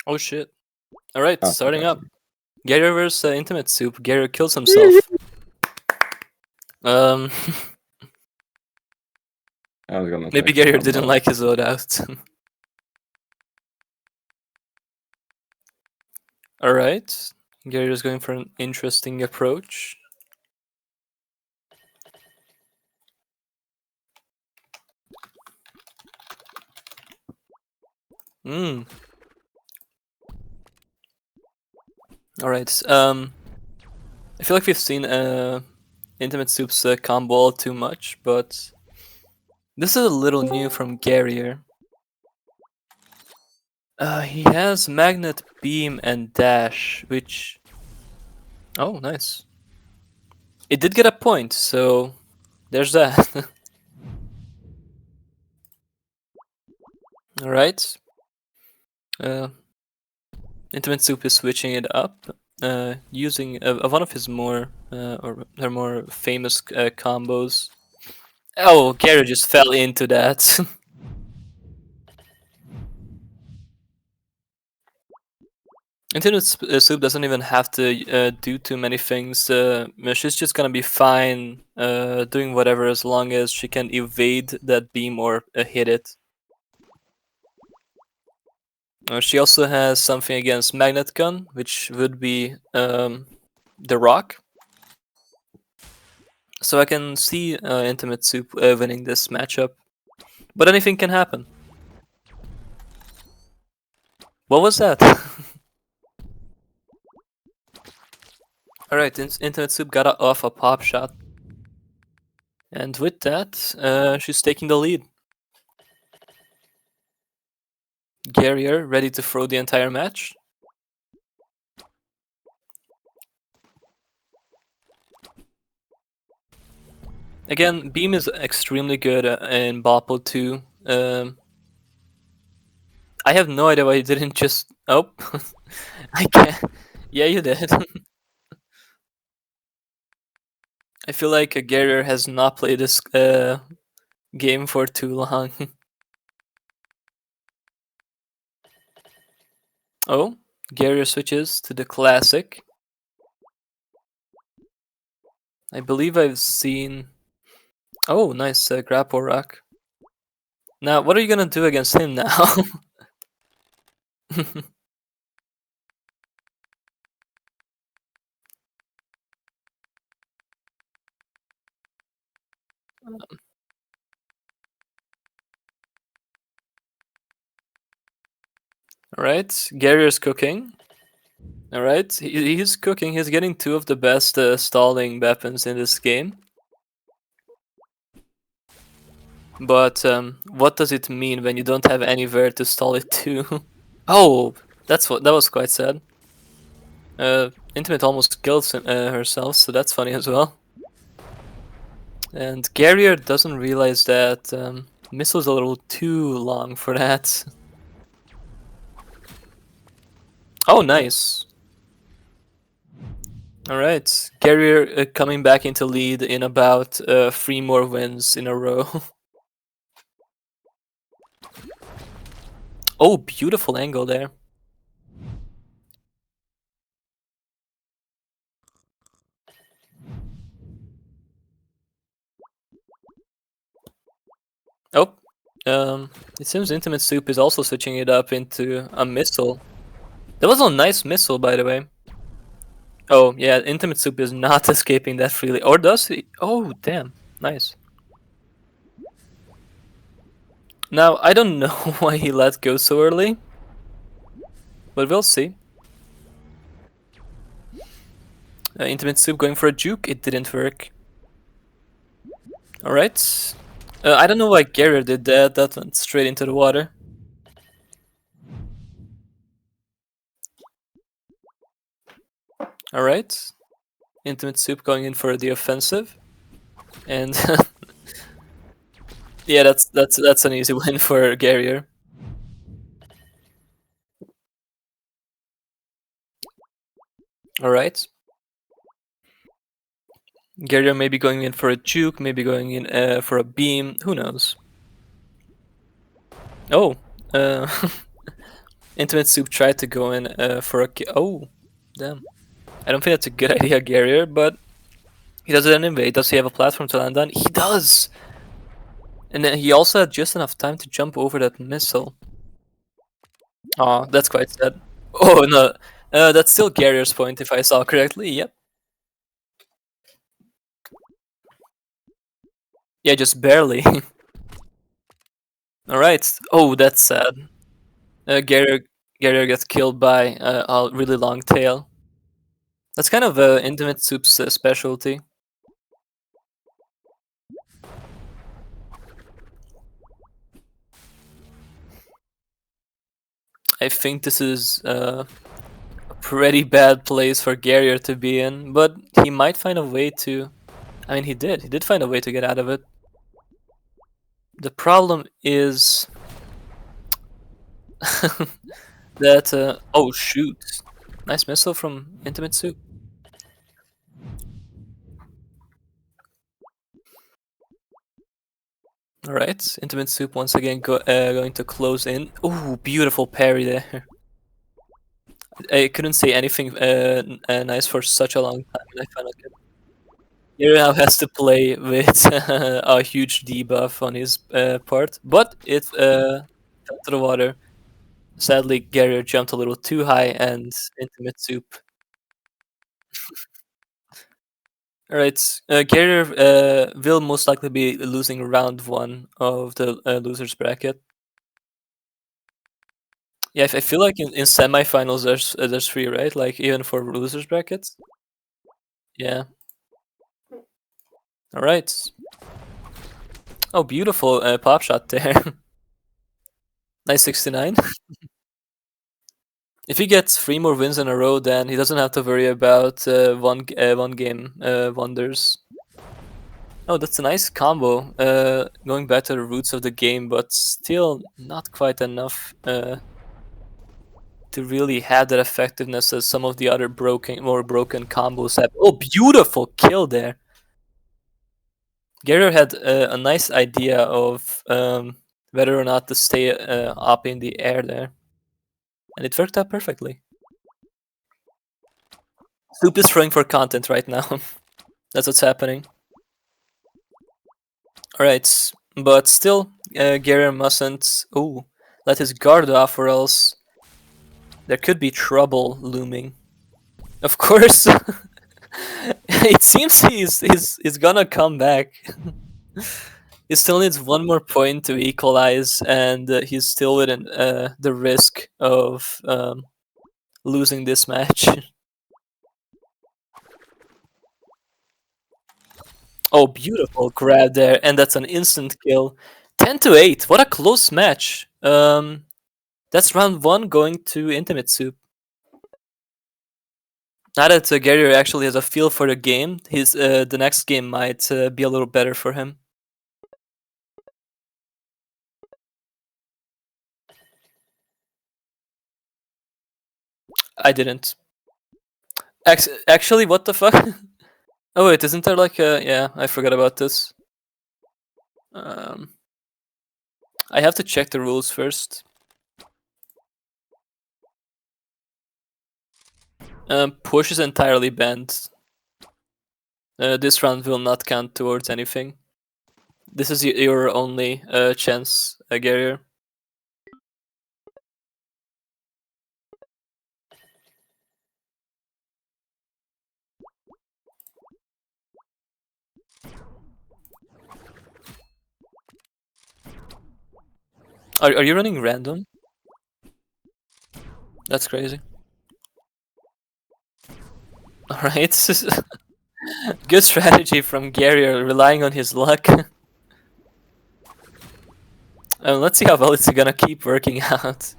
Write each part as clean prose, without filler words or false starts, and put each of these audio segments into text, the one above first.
Oh shit. Alright, Oh, starting okay. up. Garrior vs IntimateSoup. Garrior kills himself. Um, I was gonna maybe take Garrior one, didn't but like his loadout. Alright. Garrior's going for an interesting approach. Hmm. Alright. I feel like we've seen IntimateSoup's combo all too much, but this is a little new from Garrior. He has Magnet, Beam, and Dash, which... Oh, nice. It did get a point, so there's that. Alright. IntimateSoup is switching it up, using one of his more or her more famous combos. Oh, Garrior just fell into that. IntimateSoup doesn't even have to do too many things. She's just gonna be fine doing whatever as long as she can evade that beam or hit it. She also has something against Magnet Gun, which would be the Rock. So I can see IntimateSoup winning this matchup. But anything can happen. What was that? Alright, IntimateSoup got off a pop shot. And with that, she's taking the lead. Garrior ready to throw the entire match. Again, Beam is extremely good in Bopl too. I have no idea why you didn't just... Oh, I can't. Yeah, you did. I feel like Garrior has not played this game for too long. Oh, Garrior switches to the classic. I believe I've seen... Oh, nice grapple rock. Now, what are you gonna do against him now? Alright, Garrier's cooking. Alright, he's cooking. He's getting two of the best stalling weapons in this game. But what does it mean when you don't have anywhere to stall it to? Oh, that was quite sad. Intimate almost kills herself, so that's funny as well. And Garrior doesn't realize that missile's a little too long for that. Oh, nice. Alright, Garrior coming back into lead in about 3 more wins in a row. Oh, beautiful angle there. Oh, it seems IntimateSoup is also switching it up into a missile. That was a nice missile, by the way. Oh, yeah, IntimateSoup is not escaping that freely. Or does he? Oh, damn. Nice. Now, I don't know why he let go so early. But we'll see. IntimateSoup going for a juke. It didn't work. Alright. I don't know why Garrior did that. That went straight into the water. Alright. IntimateSoup going in for the offensive. And yeah, that's an easy win for Garrior. Alright. Garrior maybe going in for a juke, maybe going in for a beam, who knows. Oh, Intimate Soup tried to go in for a oh, damn. I don't think that's a good idea, Garrior, but he does it anyway. Does he have a platform to land on? He does! And then he also had just enough time to jump over that missile. Oh, that's quite sad. Oh, no. That's still Garrior's point, if I saw correctly. Yep. Yeah, just barely. Alright. Oh, that's sad. Garrior, Garrior gets killed by a really long tail. That's kind of Intimate Soup's specialty. I think this is a pretty bad place for Garrior to be in, but he might find a way to. I mean, he did. He did find a way to get out of it. The problem is that. Oh, shoot. Nice missile from Intimate Soup. Alright, Intimate Soup once again going to close in. Ooh, beautiful parry there. I couldn't say anything nice for such a long time, and I found it. He now has to play with a huge debuff on his part, but it fell to the water. Sadly, Garrior jumped a little too high, and Intimate Soup. Alright, Garrior will most likely be losing round 1 of the losers bracket. Yeah, I feel like in semifinals there's 3, right? Like even for losers brackets. Yeah. All right. Oh, beautiful pop shot there. Nice 69. If he gets 3 more wins in a row, then he doesn't have to worry about one game wonders. Oh, that's a nice combo. Going back to the roots of the game, but still not quite enough to really have that effectiveness as some of the other more broken combos have. Oh, beautiful kill there. Garrior had a nice idea of whether or not to stay up in the air there, and it worked out perfectly. Soup is throwing for content right now. That's what's happening. Alright, but still, Garrior mustn't let his guard off, or else there could be trouble looming. Of course, it seems he's gonna come back. He still needs one more point to equalize, and he's still within the risk of losing this match. Oh, beautiful grab there, and that's an instant kill. 10-8. What a close match. That's round 1 going to Intimate Soup. Now that Garrior actually has a feel for the game, his the next game might be a little better for him. I didn't. Actually, what the fuck? Oh wait, isn't there like a... Yeah, I forgot about this. Um, I have to check the rules first. Push is entirely banned. This round will not count towards anything. This is your only chance, Garrior. Are you running random? That's crazy. Alright. Good strategy from Garrior, relying on his luck. Let's see how well it's gonna keep working out.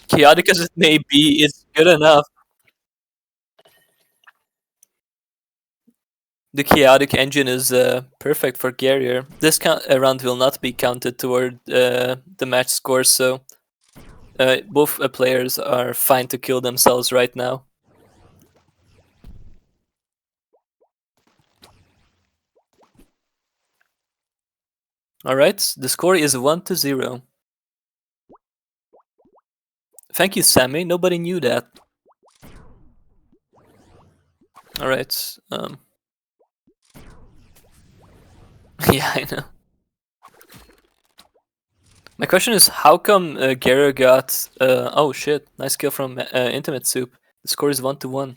Chaotic as it may be, it's good enough. The chaotic engine is perfect for Garrior. This round will not be counted toward the match score, so both players are fine to kill themselves right now. Alright, the score is 1-0. Thank you, Sammy. Nobody knew that. Alright. Yeah, I know. My question is, how come Garrior got? Oh shit! Nice kill from IntimateSoup. The score is 1-1.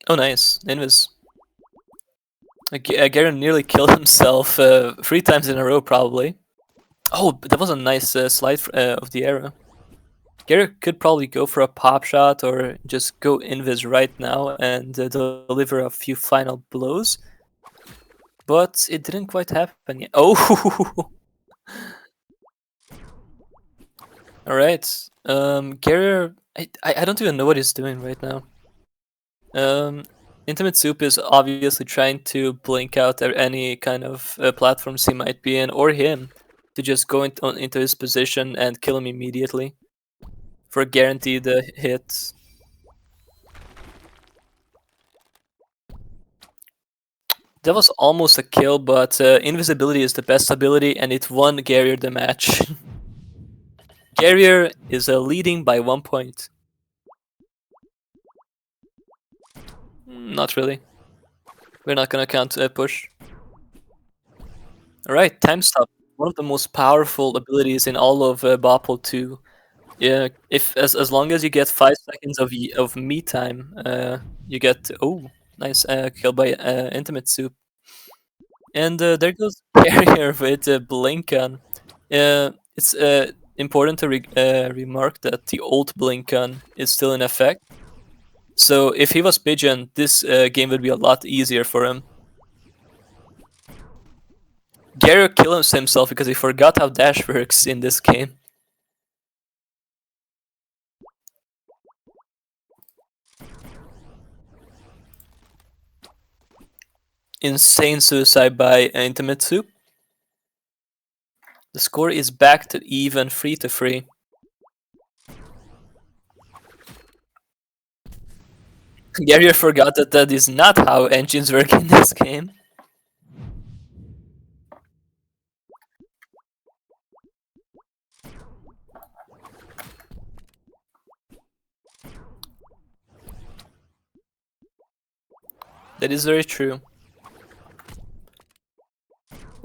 Oh, nice. Invis. Garrior nearly killed himself 3 times in a row, probably. Oh, but that was a nice slide of the arrow. Garrior could probably go for a pop shot or just go invis right now and deliver a few final blows. But it didn't quite happen yet. Oh! Alright. Garrior, I don't even know what he's doing right now. IntimateSoup is obviously trying to blink out any kind of platforms he might be in, or him, to just go into his position and kill him immediately for a guaranteed hit. That was almost a kill, but invisibility is the best ability, and it won Garrior the match. Garrior is leading by 1 point. Not really. We're not gonna count push. Alright, time stop. One of the most powerful abilities in all of Bopl 2. Yeah, if as long as you get 5 seconds of me time, you get nice kill by IntimateSoup. And there goes Garrior with blink on. It's important to remark that the old blink on is still in effect. So if he was Pigeon, this game would be a lot easier for him. Garrior kills himself because he forgot how dash works in this game. Insane suicide by IntimateSoup. The score is back to even 3-3. Garrior forgot that that is not how engines work in this game. That is very true.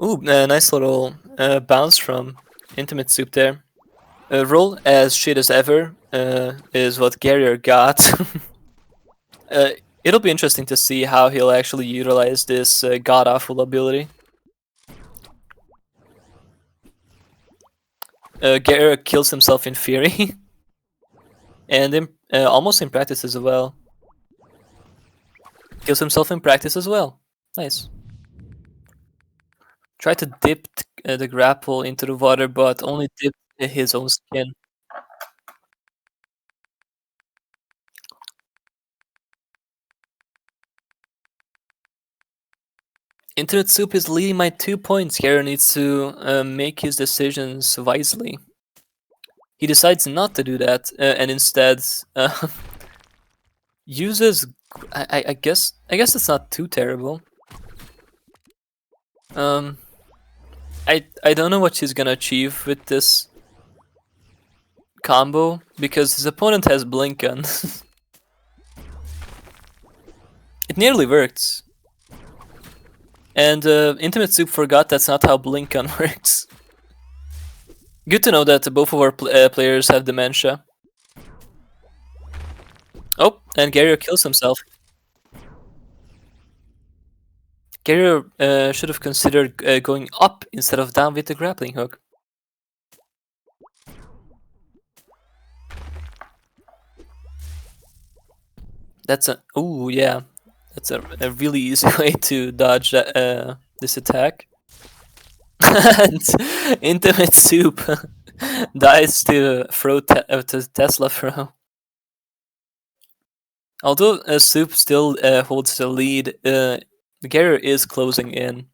Ooh, nice little bounce from IntimateSoup there. Roll as shit as ever is what Garrior got. It'll be interesting to see how he'll actually utilize this god-awful ability. Garrior kills himself in Fury. And almost in practice as well. Kills himself in practice as well. Nice. Try to dip the grapple into the water, but only dip his own skin. IntimateSoup is leading by 2 points. Garrior needs to make his decisions wisely. He decides not to do that, and instead uses. I guess it's not too terrible. I don't know what he's gonna achieve with this combo because his opponent has blink on. It nearly worked. And IntimateSoup forgot that's not how blink on works. Good to know that both of our players have dementia. Oh, and Garrior kills himself. Garrior should have considered going up instead of down with the grappling hook. That's a yeah, that's a really easy way to dodge that, this attack. And IntimateSoup dies to to Tesla throw. Although Soup still holds the lead, Garrior is closing in.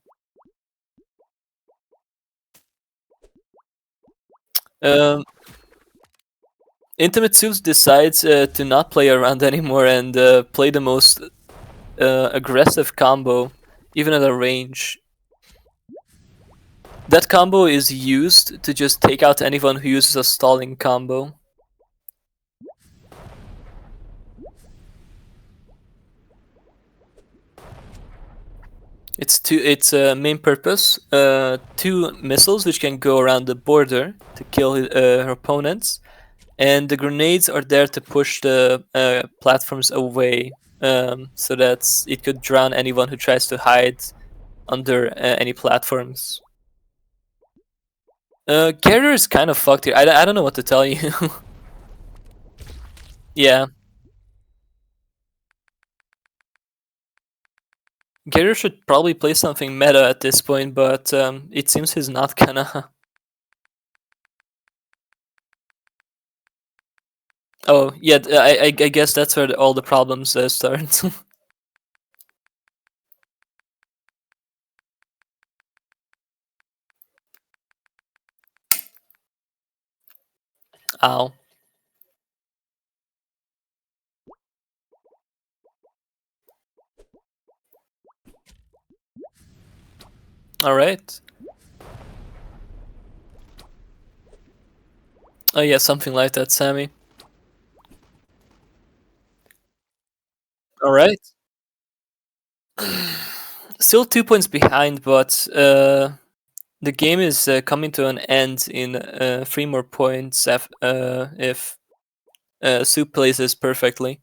IntimateSoup decides to not play around anymore and play the most aggressive combo, even at a range. That combo is used to just take out anyone who uses a stalling combo. Its main purpose, 2 missiles which can go around the border to kill her opponents, and the grenades are there to push the platforms away, so that it could drown anyone who tries to hide under any platforms. Garrior is kind of fucked here. I don't know what to tell you. Yeah. Garrior should probably play something meta at this point, but it seems he's not gonna. Oh, yeah, I guess that's where all the problems start. Ow. Alright. Oh yeah, something like that, Sammy. Alright. Still 2 points behind, but the game is coming to an end in 3 more points if Soup plays this perfectly.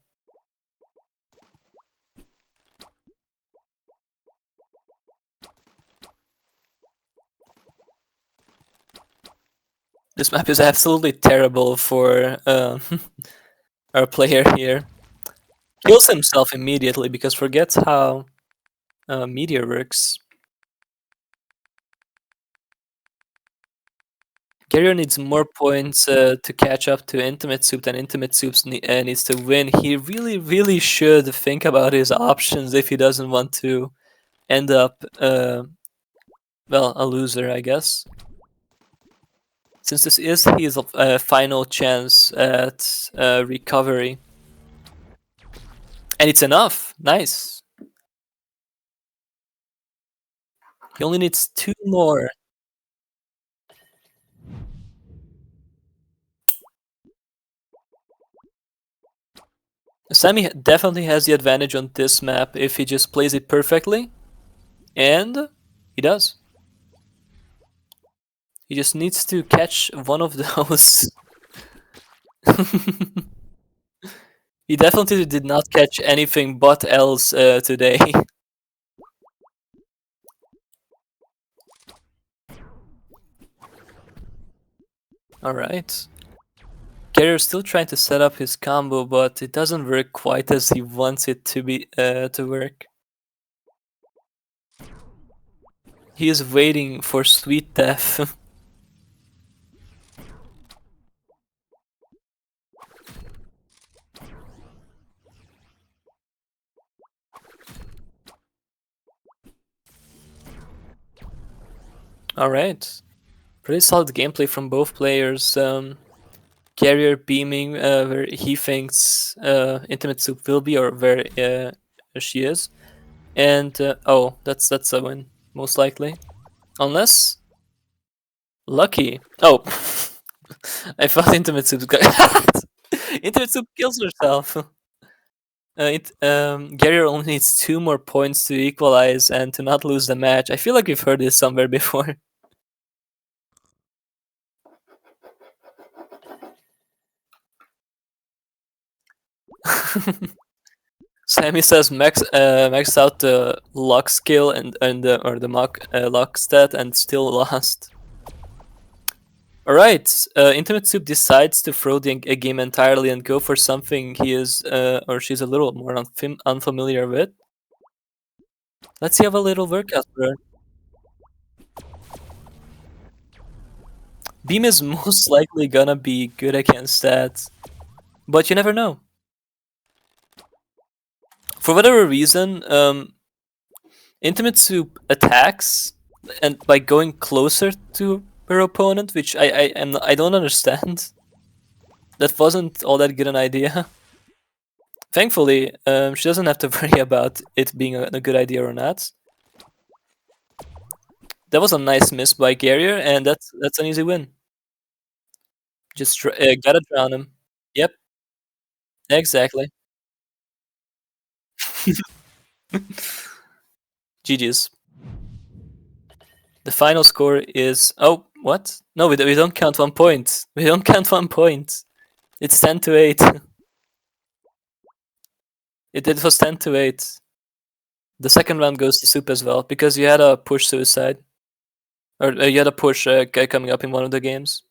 This map is absolutely terrible for our player here. Kills himself immediately because forgets how Meteor works. Garrior needs more points to catch up to IntimateSoup than IntimateSoup needs to win. He really should think about his options if he doesn't want to end up, well, a loser, I guess. Since this is his final chance at recovery. And it's enough. Nice. He only needs 2 more. Sammy definitely has the advantage on this map if he just plays it perfectly. And he does. He just needs to catch one of those. He definitely did not catch anything but L's today. Alright. Garrior's still trying to set up his combo, but it doesn't work quite as he wants it to be to work. He is waiting for sweet death. Alright. Pretty solid gameplay from both players. Garrior beaming where he thinks IntimateSoup will be, or where she is. And oh, that's a win, most likely. Unless lucky. Oh, I thought IntimateSoup got IntimateSoup kills herself. Garrior only needs 2 more points to equalize and to not lose the match. I feel like we've heard this somewhere before. Sammy says max out the luck skill and or the luck stat and still lost. Alright, IntimateSoup decides to throw the game entirely and go for something he is or she's a little more unfamiliar with. Let's see how a little workout for her. Beam is most likely gonna be good against that, but you never know. For whatever reason, IntimateSoup attacks and by going closer to her opponent, which I don't understand. That wasn't all that good an idea. Thankfully, she doesn't have to worry about it being a good idea or not. That was a nice miss by Garrior, and that's an easy win. Just gotta drown him. Yep, exactly. GG's. The final score is what? No, we don't count 1 point. We don't count 1 point. It's 10-8. It was 10-8. The second round goes to Soup as well because you had a push suicide, or you had a push guy coming up in one of the games.